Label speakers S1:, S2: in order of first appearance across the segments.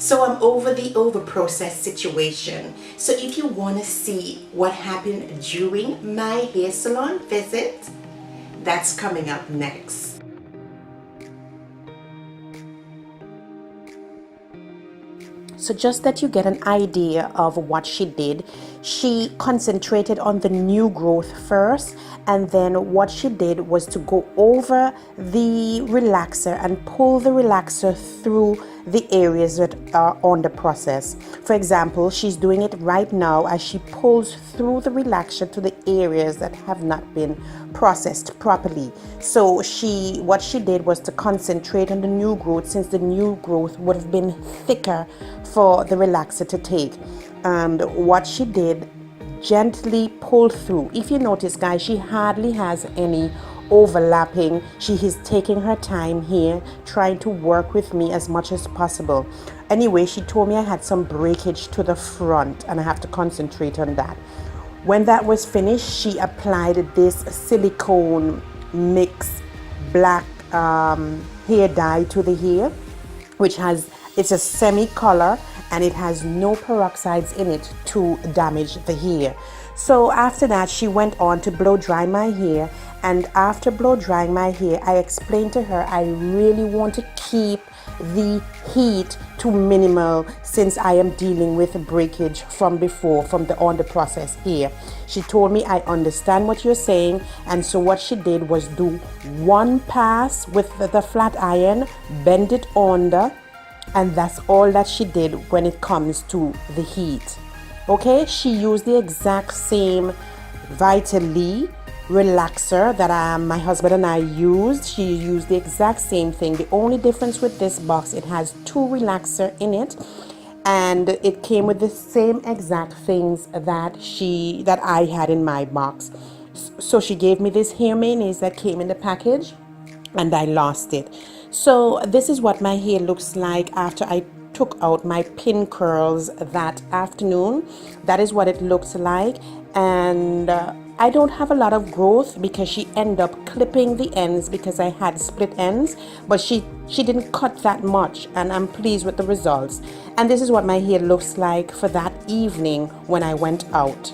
S1: So I'm over the over-process situation. So if you want to see what happened during my hair salon visit, that's coming up next. So just that you get an idea of what she did, she concentrated on the new growth first, and then what she did was to go over the relaxer and pull the relaxer through the areas that are on the process. For example, she's doing it right now as she pulls through the relaxer to the areas that have not been processed properly. So what she did was to concentrate on the new growth, since the new growth would have been thicker for the relaxer to take. And what she did, gently pull through. If you notice, guys, she hardly has any overlapping. She is taking her time here, trying to work with me as much as possible. Anyway, she told me I had some breakage to the front and I have to concentrate on that. When that was finished, she applied this silicone mix black hair dye to the hair, which it's a semi-color and it has no peroxides in it to damage the hair. So after that, she went on to blow dry my hair, and after blow drying my hair, I explained to her I really want to keep the heat to minimal since I am dealing with breakage from before, from the on the process hair. She told me, I understand what you're saying, and so what she did was do one pass with the flat iron, bend it under, and that's all that she did when it comes to the heat. Okay, she used the exact same Vitally relaxer that my husband and I used. She used the exact same thing. The only difference with this box, it has 2 relaxer in it, and it came with the same exact things that I had in my box. So she gave me this hair mayonnaise that came in the package, and I lost it. So this is what my hair looks like after I took out my pin curls that afternoon. That is what it looks like, and I don't have a lot of growth because she ended up clipping the ends because I had split ends, but she didn't cut that much, and I'm pleased with the results. And this is what my hair looks like for that evening when I went out.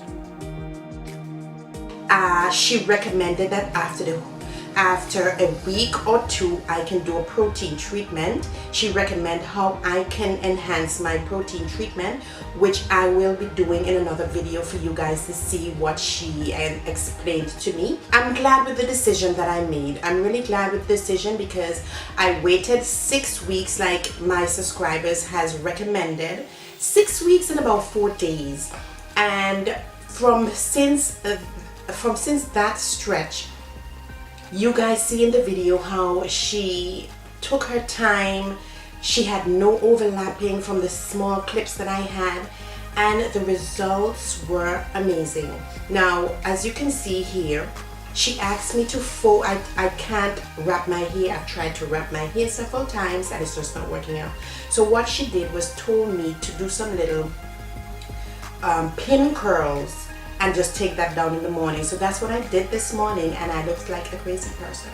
S1: She recommended that after a week or 2 I can do a protein treatment. She recommended how I can enhance my protein treatment, which I will be doing in another video for you guys to see what she explained to me. I'm glad with the decision that I made. I'm really glad with the decision because I waited 6 weeks like my subscribers has recommended. 6 weeks and about 4 days, and from since that stretch, you guys see in the video how she took her time. She had no overlapping from the small clips that I had, and the results were amazing. Now, as you can see here, she asked me to fold. I can't wrap my hair. I've tried to wrap my hair several times and it's just not working out. So what she did was told me to do some little pin curls and just take that down in the morning. So that's what I did this morning, and I looked like a crazy person.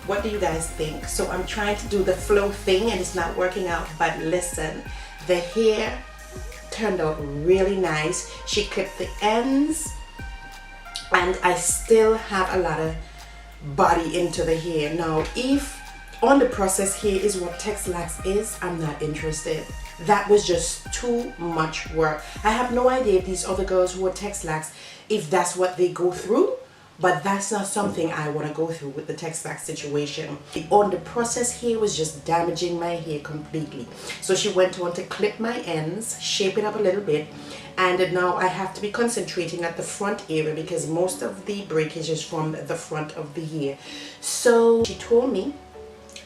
S1: What do you guys think? So I'm trying to do the flow thing and it's not working out, but listen, the hair turned out really nice. She clipped the ends, and I still have a lot of body into the hair. Now, if on the process hair is what Texlax is, I'm not interested. That was just too much work. I have no idea if these other girls who are Texlax, if that's what they go through, but that's not something I want to go through with the Texlax situation. On the process hair was just damaging my hair completely. So she went on to clip my ends, shape it up a little bit, and now I have to be concentrating at the front area because most of the breakage is from the front of the hair. So she told me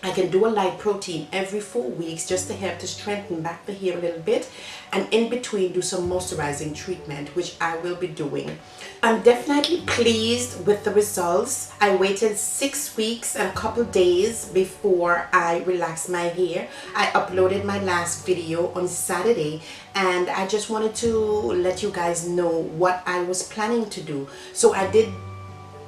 S1: I can do a light protein every 4 weeks just to help to strengthen back the hair a little bit, and in between do some moisturizing treatment, which I will be doing. I'm definitely pleased with the results. I waited 6 weeks and a couple days before I relaxed my hair. I uploaded my last video on Saturday, and I just wanted to let you guys know what I was planning to do. So I did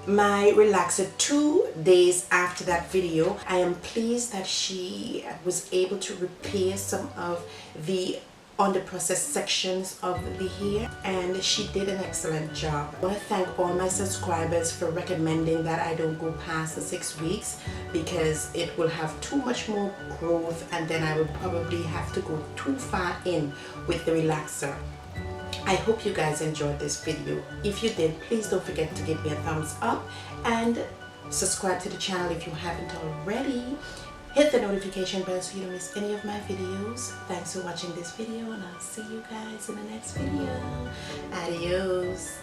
S1: my relaxer 2 days after that video. I am pleased that she was able to repair some of the under processed sections of the hair, and she did an excellent job. I want to thank all my subscribers for recommending that I don't go past the 6 weeks, because it will have too much more growth and then I would probably have to go too far in with the relaxer. I hope you guys enjoyed this video. If you did, please don't forget to give me a thumbs up and subscribe to the channel if you haven't already. Hit the notification bell so you don't miss any of my videos. Thanks for watching this video, and I'll see you guys in the next video. Adios.